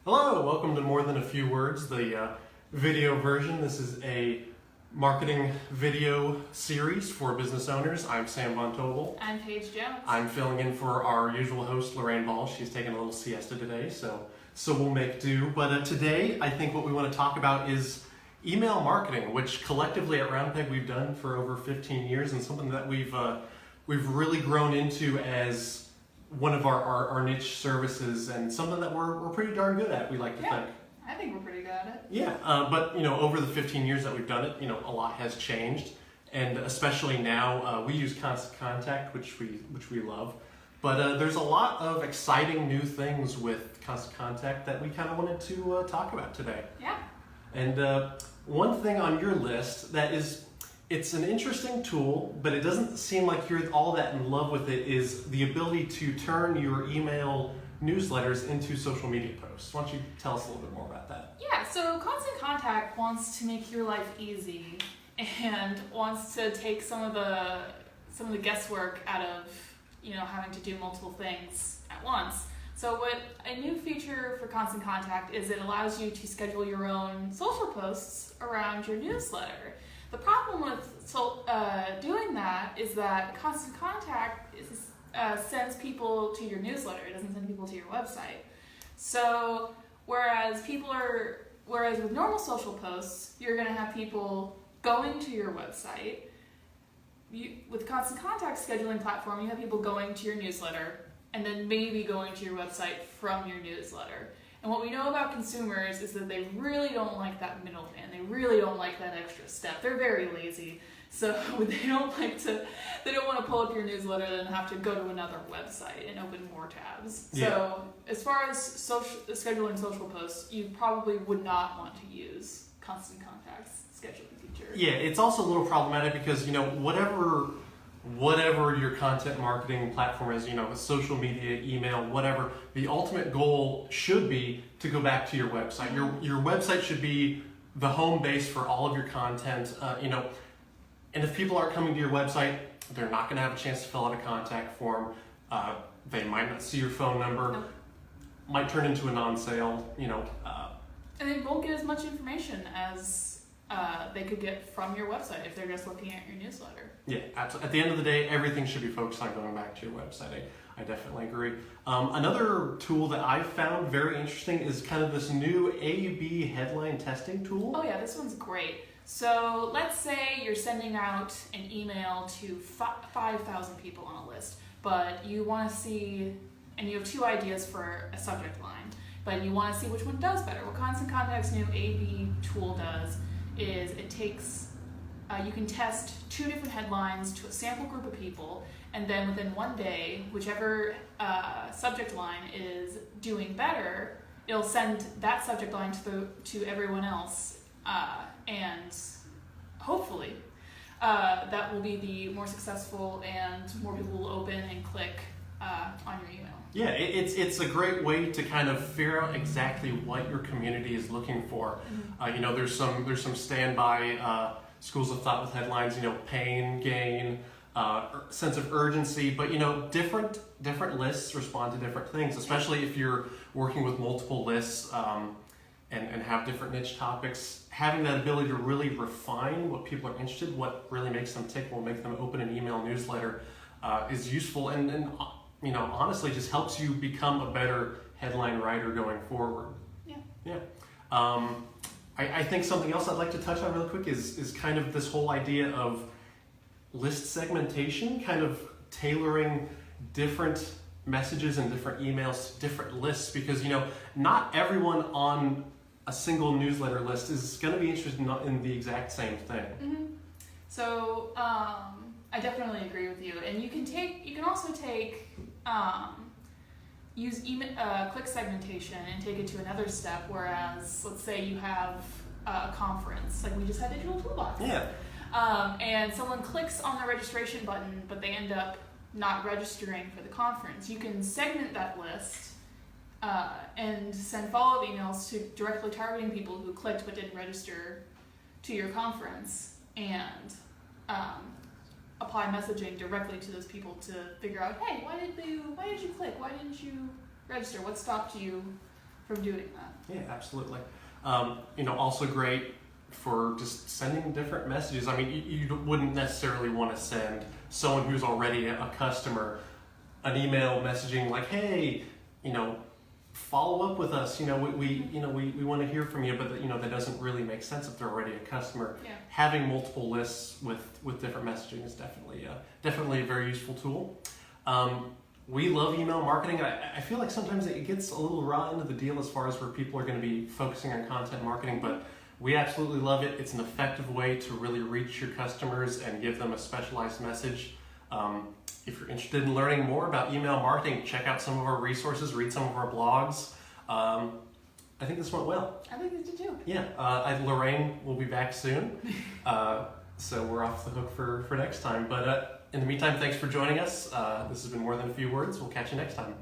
Hello, welcome to More Than a Few Words, the video version. This is a marketing video series for business owners. I'm Sam Von Tobel. I'm Paige Jones. I'm filling in for our usual host, Lorraine Ball. She's taking a little siesta today, so we'll make do. But today, I think what we want to talk about is email marketing, which collectively at Roundpeg we've done for over 15 years, and something that we've really grown into as one of our niche services, and something that we're pretty darn good at, we like to think. I think we're pretty good at it. Yeah, but over the 15 years that we've done it, a lot has changed, and especially now we use Constant Contact, which we love. But there's a lot of exciting new things with Constant Contact that we kind of wanted to talk about today. Yeah. And one thing on your list that is, it's an interesting tool, but it doesn't seem like you're all that in love with it, is the ability to turn your email newsletters into social media posts. Why don't you tell us a little bit more about that? Yeah, so Constant Contact wants to make your life easy and wants to take some of the guesswork out of, having to do multiple things at once. So what a new feature for Constant Contact is, it allows you to schedule your own social posts around your newsletter. The problem with doing that is that Constant Contact sends people to your newsletter. It doesn't send people to your website. So whereas with normal social posts, you're going to have people going to your website. With Constant Contact scheduling platform, you have people going to your newsletter and then maybe going to your website from your newsletter. And what we know about consumers is that they really don't like that middleman. They really don't like that extra step. They're very lazy. So they don't want to pull up your newsletter and have to go to another website and open more tabs. Yeah. So as far as scheduling social posts, you probably would not want to use Constant Contact's scheduling feature. Yeah, it's also a little problematic because, whatever your content marketing platform is, social media, email, whatever, the ultimate goal should be to go back to your website. Your website should be the home base for all of your content, and if people aren't coming to your website, they're not going to have a chance to fill out a contact form. They might not see your phone number, might turn into a non-sale, And they won't get as much information as they could get from your website if they're just looking at your newsletter. Yeah, absolutely. At the end of the day, everything should be focused on going back to your website. I definitely agree. Another tool that I've found very interesting is kind of this new A/B headline testing tool. Oh yeah, this one's great. So let's say you're sending out an email to 5,000 people on a list, but you want to see, and you have two ideas for a subject line, but you want to see which one does better. What Constant Contact's new A/B tool does is it takes, you can test two different headlines to a sample group of people, and then within one day, whichever subject line is doing better, it'll send that subject line to everyone else, and hopefully that will be the more successful, and more people will open and click on your email. Yeah, it's a great way to kind of figure out exactly what your community is looking for. Mm-hmm. There's some standby schools of thought with headlines, pain, gain, sense of urgency, but different lists respond to different things, especially if you're working with multiple lists and have different niche topics. Having that ability to really refine what people are interested in, what really makes them tick, will make them open an email newsletter, is useful, and honestly just helps you become a better headline writer going forward. Yeah. I think something else I'd like to touch on real quick is kind of this whole idea of list segmentation, kind of tailoring different messages and different emails to different lists, because not everyone on a single newsletter list is going to be interested in the exact same thing. Mm-hmm. So I definitely agree with you, and you can also use click segmentation and take it to another step. Whereas, let's say you have a conference, like we just had Digital Toolbox. Yeah. And someone clicks on the registration button, but they end up not registering for the conference. You can segment that list and send follow-up emails to directly targeting people who clicked but didn't register to your conference, and apply messaging directly to those people to figure out, hey, why did you click? Why didn't you register? What stopped you doing that. Yeah, absolutely. Also great for just sending different messages. I mean, you wouldn't necessarily want to send someone who's already a customer an email messaging like, hey, follow up with us. We want to hear from you, but that doesn't really make sense if they're already a customer. Yeah. Having multiple lists with different messaging is definitely a very useful tool. We love email marketing. I feel like sometimes it gets a little raw into the deal as far as where people are going to be focusing on content marketing, but we absolutely love it. It's an effective way to really reach your customers and give them a specialized message. If you're interested in learning more about email marketing, check out some of our resources, read some of our blogs. I think this went well. I think it did too. Yeah, Lorraine will be back soon, so we're off the hook for next time. But in the meantime, thanks for joining us. This has been More Than a Few Words. We'll catch you next time.